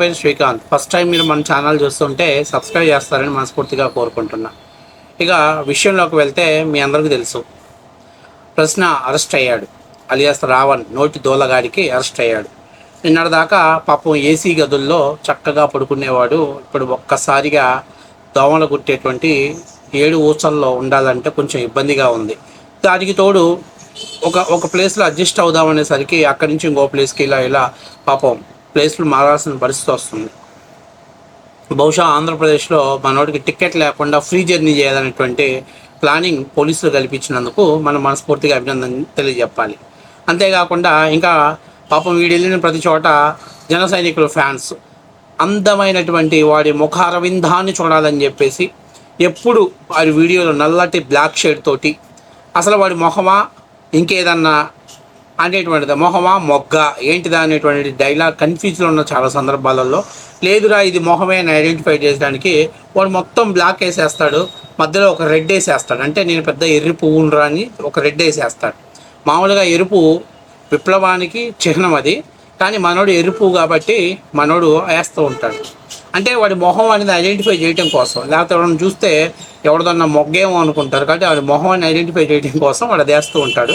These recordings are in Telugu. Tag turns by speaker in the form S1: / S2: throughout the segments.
S1: పేరు శ్రీకాంత్. ఫస్ట్ టైం మీరు మన ఛానల్ చూస్తుంటే సబ్స్క్రైబ్ చేస్తారని మనస్ఫూర్తిగా కోరుకుంటున్నా. ఇక విషయంలోకి వెళ్తే మీ అందరికీ తెలుసు, ప్రశ్న అరెస్ట్ అయ్యాడు. అలియాస్ రావణ్ నోటి దోలగాడికి అరెస్ట్ అయ్యాడు. నిన్నటిదాకా పాపం ఏసీ గదుల్లో చక్కగా పడుకునేవాడు. ఇప్పుడు ఒక్కసారిగా దోమలు కుట్టేటువంటి 7 ఊచల్లో ఉండాలంటే కొంచెం ఇబ్బందిగా ఉంది. దానికి తోడు ఒక ప్లేస్లో అడ్జస్ట్ అవుదామనేసరికి అక్కడి నుంచి ఇంకో ప్లేస్కి ఇలా పాపం ప్లేస్లు మారాల్సిన పరిస్థితి వస్తుంది. బహుశా ఆంధ్రప్రదేశ్లో మనోడికి టికెట్ లేకుండా ఫ్రీ జర్నీ చేయాలనేటువంటి ప్లానింగ్ పోలీసులు కల్పించినందుకు మనం మనస్ఫూర్తిగా అభినందన తెలియజెప్పాలి. అంతేకాకుండా ఇంకా పాపం వీడు వెళ్ళిన ప్రతి చోట జన సైనికుల ఫ్యాన్స్ అందమైనటువంటి వాడి ముఖారవిందాన్ని చూడాలని చెప్పేసి ఎప్పుడు వాడి వీడియోలో నల్లటి బ్లాక్ షేడ్ తోటి అసలు వాడి మొహమా ఇంకేదన్నా అనేటువంటిది, మొహమా మొగ్గ ఏంటిదా అనేటువంటి డైలాగ్ కన్ఫ్యూజ్లో ఉన్న చాలా సందర్భాలలో, లేదురా ఇది మొహమే అని ఐడెంటిఫై చేయడానికి వాడు మొత్తం బ్లాక్ వేసేస్తాడు, మధ్యలో ఒక రెడ్ వేసేస్తాడు. అంటే నేను పెద్ద ఎర్రి పువ్వునరా అని ఒక రెడ్ వేసేస్తాడు. మామూలుగా ఎరుపు విప్లవానికి చిహ్నం అది, కానీ మనోడు ఎరుపు కాబట్టి మనోడు వేస్తూ ఉంటాడు. అంటే వాడి మొహం అనేది ఐడెంటిఫై చేయడం కోసం, లేకపోతే ఎవరైనా చూస్తే ఎవరిదన్నా మొగ్గేమో అనుకుంటారు కాబట్టి వాడి మొహాన్ని ఐడెంటిఫై చేయడం కోసం వాడు అది వేస్తూ ఉంటాడు.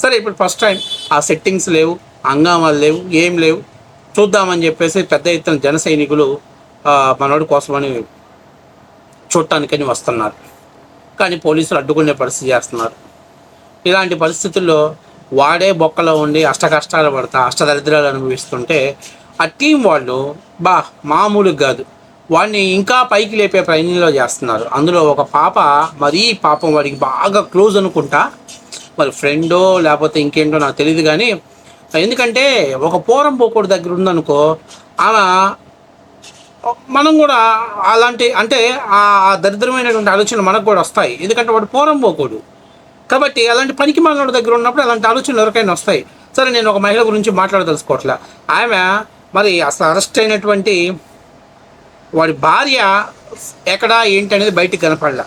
S1: సరే, ఇప్పుడు ఫస్ట్ టైం ఆ సెట్టింగ్స్ లేవు, హంగామాలు లేవు, ఏం లేవు, చూద్దామని చెప్పేసి పెద్ద ఎత్తున జన సైనికులు మనోడి కోసమని చూడటానికని వస్తున్నారు. కానీ పోలీసులు అడ్డుకునే పరిస్థితి చేస్తున్నారు. ఇలాంటి పరిస్థితుల్లో వాడే బొక్కలో ఉండి అష్టకష్టాలు పడతా అష్టదరిద్రాలు అనుభవిస్తుంటే ఆ టీం వాళ్ళు మామూలుగా కాదు, వాడిని ఇంకా పైకి లేపే ప్రయత్నంలో చేస్తున్నారు. అందులో ఒక పాప మరీ పాపం వాడికి బాగా క్లోజ్ అనుకుంటా, మరి ఫ్రెండో లేకపోతే ఇంకేంటో నాకు తెలియదు. కానీ ఎందుకంటే ఒక పోరం పోకోడు దగ్గర ఉందనుకో, ఆమె మనం కూడా అలాంటి అంటే ఆ దరిద్రమైనటువంటి ఆలోచనలు మనకు కూడా వస్తాయి. ఎందుకంటే వాడు పోరం పోకోడు కాబట్టి అలాంటి పనికి మనోడి దగ్గర ఉన్నప్పుడు అలాంటి ఆలోచనలు ఎవరికైనా వస్తాయి. సరే, నేను ఒక మహిళ గురించి మాట్లాడదలుచుకోవట్లే. ఆమె మరి అసలు అరెస్ట్ అయినటువంటి వాడి భార్య ఎక్కడా ఏంటి అనేది బయటికి కనపడలే,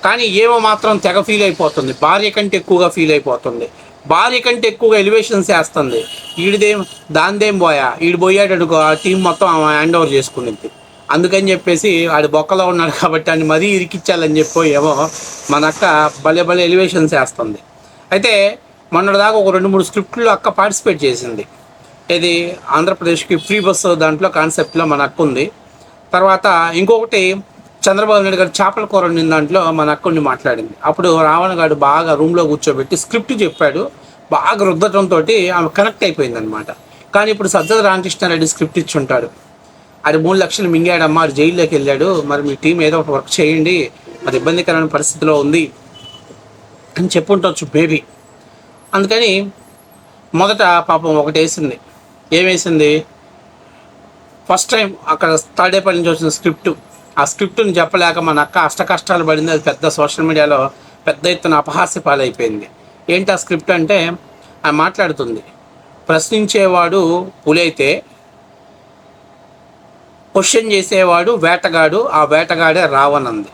S1: కానీ ఏమో మాత్రం తెగ ఫీల్ అయిపోతుంది. భార్య కంటే ఎక్కువగా ఫీల్ అయిపోతుంది, భార్య కంటే ఎక్కువగా ఎలివేషన్స్ వేస్తుంది. ఈడిదేం దానిదేం ఈడు పోయాడు అనుకో, ఆ టీం మొత్తం హ్యాండ్ ఓవర్ చేసుకునింది. అందుకని చెప్పేసి ఆడి బొక్కలో ఉన్నాడు కాబట్టి అని మరీ ఇరికిచ్చాలని చెప్పి ఏమో మన అక్క భలే ఎలివేషన్స్ వేస్తుంది. అయితే మొన్నటిదాకా ఒక 2-3 స్క్రిప్ట్లో అక్క పార్టిసిపేట్ చేసింది. ఇది ఆంధ్రప్రదేశ్కి ఫ్రీ బస్సు దాంట్లో కాన్సెప్ట్లో మన అక్క ఉంది. తర్వాత ఇంకొకటి చంద్రబాబు నాయుడు గారు చేపల కూర వండిన దాంట్లో మన అక్కని మాట్లాడింది. అప్పుడు రావణ్ గారు బాగా రూమ్లో కూర్చోబెట్టి స్క్రిప్ట్ చెప్పాడు, బాగా రుద్దటంతో ఆమె కనెక్ట్ అయిపోయింది అనమాట. కానీ ఇప్పుడు సజ్జల రామకృష్ణారెడ్డి స్క్రిప్ట్ ఇచ్చి ఉంటాడు, అది 3 లక్షలు మింగాడమ్మా, అది జైల్లోకి వెళ్ళాడు, మరి మీ టీం ఏదో ఒక వర్క్ చేయండి, అది ఇబ్బందికరమైన పరిస్థితిలో ఉంది అని చెప్పుంటవచ్చు మేబీ. అందుకని మొదట పాపం ఒకటి వేసింది. ఏమేసింది? ఫస్ట్ టైం అక్కడ తాడేపల్లి నుంచి వచ్చిన స్క్రిప్టు, ఆ స్క్రిప్టుని చెప్పలేక మన అక్క అష్టకష్టాలు పడింది. అది పెద్ద సోషల్ మీడియాలో పెద్ద ఎత్తున అపహాస్య పాలైపోయింది. ఏంటి ఆ స్క్రిప్ట్ అంటే, ఆమె మాట్లాడుతుంది, ప్రశ్నించేవాడు పులైతే క్వశ్చన్ చేసేవాడు వేటగాడు, ఆ వేటగాడే రావణంది.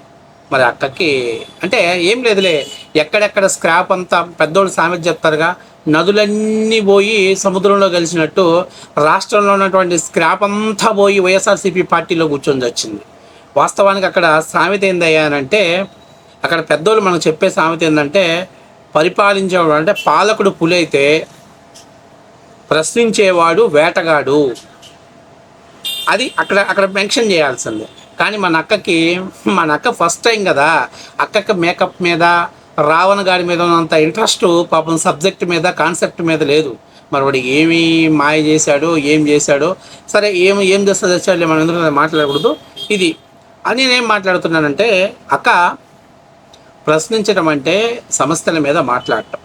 S1: మరి అక్కకి అంటే ఏం లేదులే, ఎక్కడెక్కడ స్క్రాప్ అంతా పెద్దోళ్ళు సామెత చెప్తారుగా, నదులన్నీ పోయి సముద్రంలో కలిసినట్టు రాష్ట్రంలో ఉన్నటువంటి స్క్రాప్ అంతా పోయి వైఎస్ఆర్సీపీ పార్టీలో కూర్చొని వచ్చింది. వాస్తవానికి అక్కడ సామెత ఏందయ్యా అంటే, అక్కడ పెద్దోళ్ళు మనకు చెప్పే సామెత ఏంటంటే, పరిపాలించేవాడు అంటే పాలకుడు పులైతే ప్రశ్నించేవాడు వేటగాడు, అది అక్కడ మెన్షన్ చేయాల్సిందే. కానీ మన అక్క ఫస్ట్ టైం కదా, అక్కకి మేకప్ మీద రావణ గారి మీద ఉన్నంత ఇంట్రెస్ట్ పాపం సబ్జెక్ట్ మీద కాన్సెప్ట్ మీద లేదు. మరి వాడు ఏమి మాయ చేశాడో ఏం చేశాడో, సరే ఏం చేస్తా తెచ్చాడు మనం ఎందుకు మాట్లాడకూడదు. ఇది అని నేనేం మాట్లాడుతున్నానంటే, అక్క ప్రశ్నించడం అంటే సమస్యల మీద మాట్లాడటం,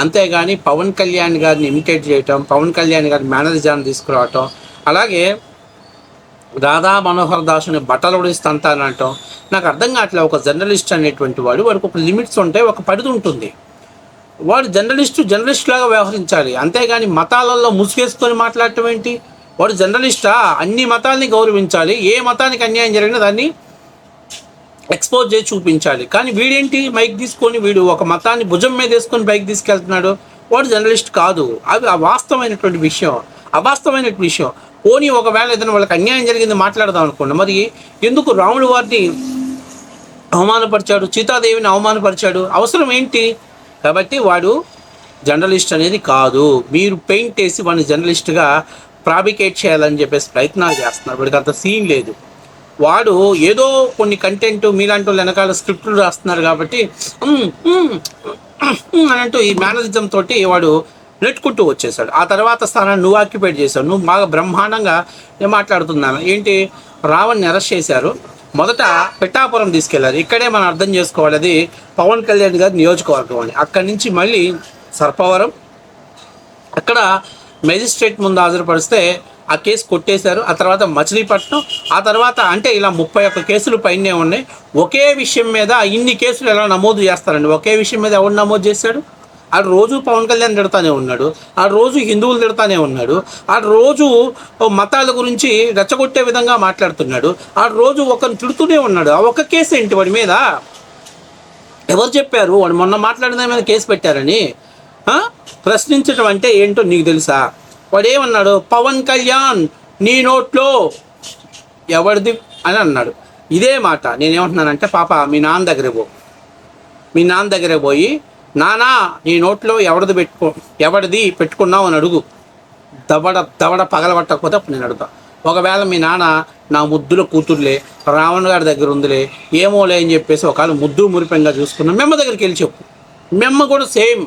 S1: అంతేగాని పవన్ కళ్యాణ్ గారిని ఇమిటేట్ చేయటం, పవన్ కళ్యాణ్ గారి మేనరిజాన్ని తీసుకురావటం, అలాగే రాధా మనోహర్ దాసుని బట్టలు ఉడిస్తానంటాం నాకు అర్థం కావట్లేదు. ఒక జర్నలిస్ట్ అనేటువంటి వాడికి ఒక లిమిట్స్ ఉంటాయి, ఒక పరిధి ఉంటుంది. వాడు జర్నలిస్ట్ లాగా వ్యవహరించాలి, అంతేగాని మతాలలో ముసుగేసుకొని మాట్లాడటం ఏంటి? వాడు జర్నలిస్టా? అన్ని మతాలని గౌరవించాలి, ఏ మతానికి అన్యాయం జరిగినా దాన్ని ఎక్స్పోజ్ చేసి చూపించాలి. కానీ వీడేంటి, మైక్ తీసుకొని వీడు ఒక మతాన్ని భుజం మీద వేసుకొని బైక్ తీసుకెళ్తున్నాడు. వాడు జర్నలిస్ట్ కాదు. అది అవాస్తవమైనటువంటి విషయం. పోనీ ఒకవేళ ఏదైనా వాళ్ళకి అన్యాయం జరిగింది మాట్లాడదాం అనుకోండి, మరి ఎందుకు రాముడు వారిని అవమానపరిచాడు, సీతాదేవిని అవమానపరిచాడు, అవసరం ఏంటి? కాబట్టి వాడు జర్నలిస్ట్ అనేది కాదు. మీరు పెయింట్ వేసి వాడిని జర్నలిస్ట్గా ప్రాబికేట్ చేయాలని చెప్పేసి ప్రయత్నాలు చేస్తున్నారు. వాడికి అంత సీన్ లేదు. వాడు ఏదో కొన్ని కంటెంట్ మీలాంటి వాళ్ళు వెనకాల స్క్రిప్టులు రాస్తున్నారు కాబట్టి అని అంటూ ఈ మేనరిజం తోటి వాడు నెట్టుకుంటూ వచ్చేసాడు. ఆ తర్వాత స్థానాన్ని నువ్వు ఆక్యుపేట్ చేశావు. నువ్వు బాగా బ్రహ్మాండంగా మాట్లాడుతున్నాను ఏంటి, రావణ్ని అరెస్ట్ చేశారు, మొదట పిఠాపురం తీసుకెళ్లారు. ఇక్కడే మనం అర్థం చేసుకోవాలి, అది పవన్ కళ్యాణ్ గారి నియోజకవర్గం అని. అక్కడి నుంచి మళ్ళీ సర్పవరం, అక్కడ మెజిస్ట్రేట్ ముందు హాజరుపరిస్తే ఆ కేసు కొట్టేశారు. ఆ తర్వాత మచిలీపట్నం, ఆ తర్వాత అంటే ఇలా 31 కేసులు పైనే ఉన్నాయి. ఒకే విషయం మీద ఇన్ని కేసులు ఎలా నమోదు చేస్తారండి? ఒకే విషయం మీద ఎవరు నమోదు చేశాడు? ఆ రోజు పవన్ కళ్యాణ్ తిడతానే ఉన్నాడు, ఆ రోజు హిందువులు తిడతానే ఉన్నాడు, ఆ రోజు మతాల గురించి రెచ్చగొట్టే విధంగా మాట్లాడుతున్నాడు, ఆ రోజు ఒకరిని తిడుతూనే ఉన్నాడు. ఆ ఒక్క కేసు ఏంటి వాడి మీద? ఎవరు చెప్పారు వాడు మొన్న మాట్లాడిన దాని మీద కేసు పెట్టారని? ప్రశ్నించడం అంటే ఏంటో నీకు తెలుసా? వాడు ఏమన్నాడు, పవన్ కళ్యాణ్ నీ నోట్లో ఎవరిది అని అన్నాడు. ఇదే మాట నేనేమంటున్నానంటే, పాప మీ నాన్న దగ్గరే పోయి నానా నీ నోట్లో ఎవరిది పెట్టుకున్నావు అని అడుగు. దవడ పగలబట్టకపోతే అప్పుడు నేను అడుగుతా. ఒకవేళ మీ నాన్న నా ముద్దుల కూతుర్లే, రావణ్ గారి దగ్గర ఉందిలే, ఏమోలే అని చెప్పేసి ఒకవేళ ముద్దు మురిపెంగా చూసుకున్నా మెమ్మ దగ్గరికి వెళ్ళి చెప్పు. మెమ్మ కూడా సేమ్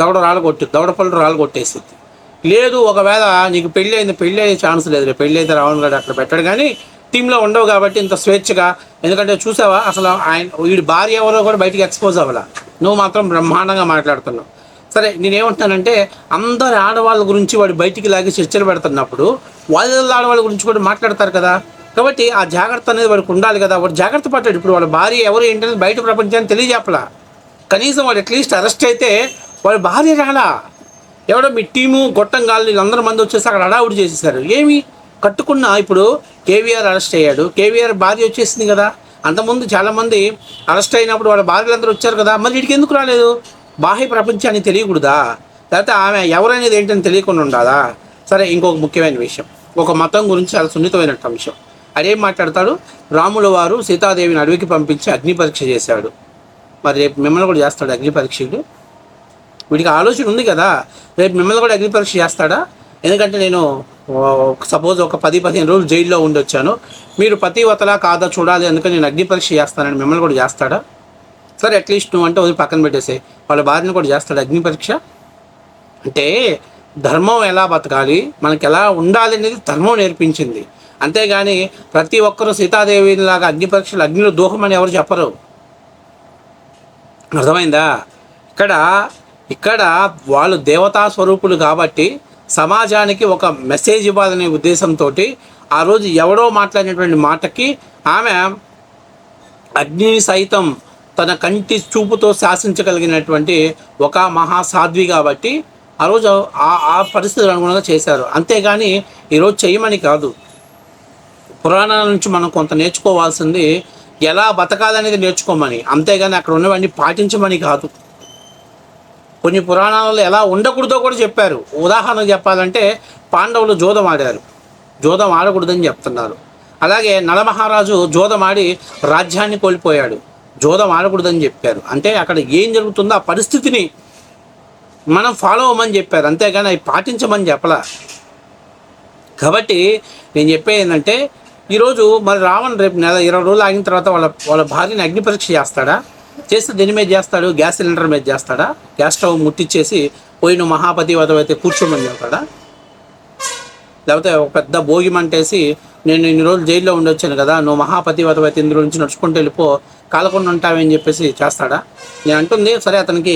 S1: దవడ పళ్ళు రాళ్ళు కొట్టేసింది. లేదు ఒకవేళ నీకు పెళ్ళి అయ్యే ఛాన్స్ లేదు, పెళ్ళి అయితే రావణ్ గారు అక్కడ పెట్టాడు, కానీ టీంలో ఉండవు కాబట్టి ఇంత స్వేచ్ఛగా. ఎందుకంటే చూసావా అసలు వీడి భార్య ఎవరో కూడా బయటికి ఎక్స్పోజ్ అవ్వాల, నువ్వు మాత్రం బ్రహ్మాండంగా మాట్లాడుతున్నావు. సరే నేనేమంటానంటే, అందరు ఆడవాళ్ళ గురించి వాడు బయటికి లాగి చర్చలు పెడుతున్నప్పుడు వాళ్ళ ఆడవాళ్ళ గురించి కూడా మాట్లాడతారు కదా. కాబట్టి ఆ జాగ్రత్త అనేది వాడికి ఉండాలి కదా. వాడు జాగ్రత్త పడ్డాడు. ఇప్పుడు వాళ్ళ భార్య ఎవరు ఏంటనేది బయట ప్రపంచాన్ని తెలియజెప్పలా. కనీసం వాడు అట్లీస్ట్ అరెస్ట్ అయితే వాడి భార్య రాలా. ఎవడో మీ టీము గొట్టంగాళ్ళు వీళ్ళందరూ మంది వచ్చేసి అక్కడ హడావుడి చేసేసారు. ఏమి కట్టుకున్నా ఇప్పుడు కేవీఆర్ అరెస్ట్ అయ్యాడు, కేవీఆర్ భార్య వచ్చేసింది కదా. అంతకుముందు చాలామంది అరెస్ట్ అయినప్పుడు వాళ్ళ భార్యలందరూ వచ్చారు కదా, మరి వీడికి ఎందుకు రాలేదు? బాహ్య ప్రపంచాన్ని తెలియకూడదా? లేకపోతే ఆమె ఎవరనేది ఏంటని తెలియకుండా ఉండాలా? సరే ఇంకొక ముఖ్యమైన విషయం, ఒక మతం గురించి చాలా సున్నితమైన అంశం. అదేం మాట్లాడతాడు, రాముల వారు సీతాదేవిని అడవికి పంపించి అగ్ని పరీక్ష చేశాడు. మరి రేపు మిమ్మల్ని కూడా చేస్తాడు అగ్ని పరీక్షలు? వీడికి ఆలోచన ఉంది కదా, రేపు మిమ్మల్ని కూడా అగ్ని పరీక్ష చేస్తాడా? ఎందుకంటే నేను సపోజ్ ఒక 10-15 రోజులు జైల్లో ఉండొచ్చాను, మీరు పతివతలా కాదా చూడాలి, అందుకని నేను అగ్ని పరీక్ష చేస్తానని మిమ్మల్ని కూడా చేస్తాడా? సరే అట్లీస్ట్ నువ్వు అంటే వదిలి పక్కన పెట్టేసే, వాళ్ళ భార్యను కూడా చేస్తాడు అగ్ని పరీక్ష? అంటే ధర్మం ఎలా బతకాలి, మనకి ఎలా ఉండాలి అనేది ధర్మం నేర్పించింది. అంతేగాని ప్రతి ఒక్కరూ సీతాదేవిలాగా అగ్ని పరీక్షలు అగ్నిలో దూహమని ఎవరు చెప్పరు. అర్థమైందా? ఇక్కడ వాళ్ళు దేవతా స్వరూపులు కాబట్టి సమాజానికి ఒక మెసేజ్ ఇవ్వాలనే ఉద్దేశంతో ఆ రోజు ఎవడో మాట్లాడినటువంటి మాటకి ఆమె అగ్నిని సైతం తన కంటి చూపుతో శాసించగలిగినటువంటి ఒక మహాసాధ్వి కాబట్టి ఆ రోజు ఆ పరిస్థితులు అనుగుణంగా చేశారు. అంతేగాని ఈరోజు చేయమని కాదు. పురాణాల నుంచి మనం కొంత నేర్చుకోవాల్సింది ఎలా బతకాలనేది నేర్చుకోమని, అంతేగాని అక్కడ ఉన్నవన్నీ పాటించమని కాదు. కొన్ని పురాణాలలో ఎలా ఉండకూడదో కూడా చెప్పారు. ఉదాహరణ చెప్పాలంటే పాండవులు జోదం ఆడారు, జోదం ఆడకూడదని చెప్తున్నారు. అలాగే నలమహారాజు జోదం ఆడి రాజ్యాన్ని కోల్పోయాడు, జోదం ఆడకూడదని చెప్పారు. అంటే అక్కడ ఏం జరుగుతుందో ఆ పరిస్థితిని మనం ఫాలో అవ్వమని చెప్పారు, అంతేగాని అవి పాటించమని చెప్పలా. కాబట్టి నేను చెప్పేది ఏంటంటే, ఈరోజు మరి రావణ్ రేపు 20 రోజులు ఆగిన తర్వాత వాళ్ళ భార్యని అగ్ని పరీక్ష చేస్తాడా? చేస్తే దేని మీద చేస్తాడు? గ్యాస్ సిలిండర్ మీద చేస్తాడా? గ్యాస్ స్టవ్ ముట్టించేసి పోయి నువ్వు మహాపతివతం అయితే కూర్చోమని చెప్తాడా? లేకపోతే ఒక పెద్ద భోగి మంటేసి నేను ఇన్ని రోజులు జైల్లో ఉండొచ్చాను కదా, నువ్వు మహాపతివతం అయితే ఇందులో నుంచి నడుచుకుంటూ వెళ్ళిపో, కాలకుండా ఉంటావని చెప్పేసి చేస్తాడా? నేను అంటుంది సరే అతనికి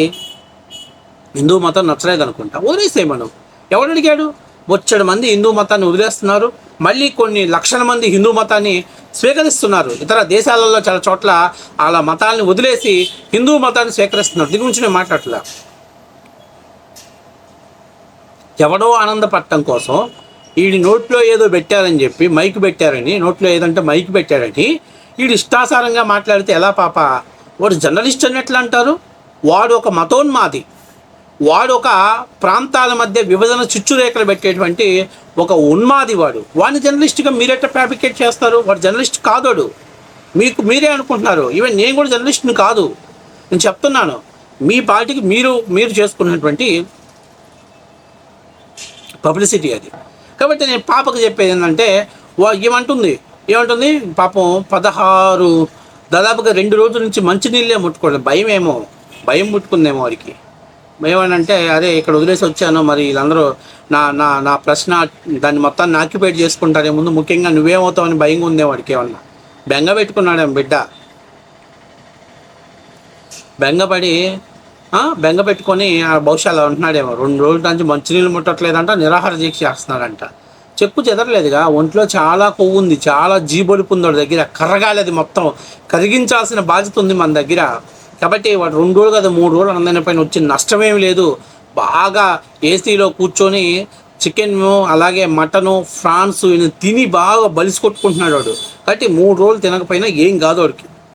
S1: హిందూ మతం నచ్చలేదు అనుకుంటా, వదిలేసే. మనం ఎవడు అడిగాడు? వచ్చేడు మంది హిందూ మతాన్ని వదిలేస్తున్నారు, మళ్ళీ కొన్ని లక్షల మంది హిందూ మతాన్ని స్వీకరిస్తున్నారు. ఇతర దేశాలలో చాలా చోట్ల వాళ్ళ మతాలని వదిలేసి హిందూ మతాన్ని స్వీకరిస్తున్నారు. దీని గురించి నేను మాట్లాడలే. ఎవడో ఆనందపడటం కోసం వీడి నోట్లో ఏదో పెట్టారని చెప్పి మైక్ పెట్టారని, నోట్లో ఏదంటే మైక్ పెట్టారని వీడు ఇష్టాసారంగా మాట్లాడితే ఎలా పాప? వాడు జర్నలిస్ట్ అని ఎట్లా అంటారు? వాడు ఒక మతోన్మాది, వాడు ఒక ప్రాంతాల మధ్య విభజన చిచ్చురేఖలు పెట్టేటువంటి ఒక ఉన్మాది వాడు. వాడిని జర్నలిస్ట్గా మీరెట్ట ఫ్యాబ్రికేట్ చేస్తారు? వాడు జర్నలిస్ట్ కాదోడు. మీరే అనుకుంటున్నారు. ఈవెన్ నేను కూడా జర్నలిస్ట్ని కాదు. నేను చెప్తున్నాను, మీ పార్టీకి మీరు చేసుకున్నటువంటి పబ్లిసిటీ అది. కాబట్టి నేను పాపకు చెప్పేది ఏంటంటే, ఏమంటుంది పాపం 16 దాదాపుగా 2 రోజుల నుంచి మంచినీళ్ళే ముట్టుకోలేదు. భయం పుట్టుకుందేమో వారికి. ఏమనంటే, అదే ఇక్కడ వదిలేసి వచ్చాను, మరి వీళ్ళందరూ నా నా నా ప్రశ్న దాన్ని మొత్తాన్ని ఆక్యుపేట్ చేసుకుంటారే, ముందు ముఖ్యంగా నువ్వేమవుతావని భయంగా ఉందే వాడికి. ఏమన్నా బెంగ పెట్టుకున్నాడేమో బిడ్డ. బెంగ పెట్టుకొని బహుశా అలా ఉంటున్నాడేమో. 2 రోజుల నుంచి మంచినీళ్ళు ముట్టట్లేదంట, నిరాహార దీక్ష చేస్తున్నాడంట. చెక్కు చెదరలేదుగా, ఒంట్లో చాలా కొవ్వు ఉంది, చాలా జీబొలుపు ఉంది వాడి దగ్గర. కరగాలి, అది మొత్తం కరిగించాల్సిన బాధ్యత ఉంది మన దగ్గర. కాబట్టి వాడు 2 రోజులు కదా 3 రోజులు అందరి పైన వచ్చిన నష్టమేమి లేదు. బాగా ఏసీలో కూర్చొని చికెను అలాగే మటను ఫ్రాన్స్ తిని బాగా బలిసి కొట్టుకుంటున్నాడు వాడు. కాబట్టి 3 రోజులు తినకపోయినా ఏం కాదు వాడికి.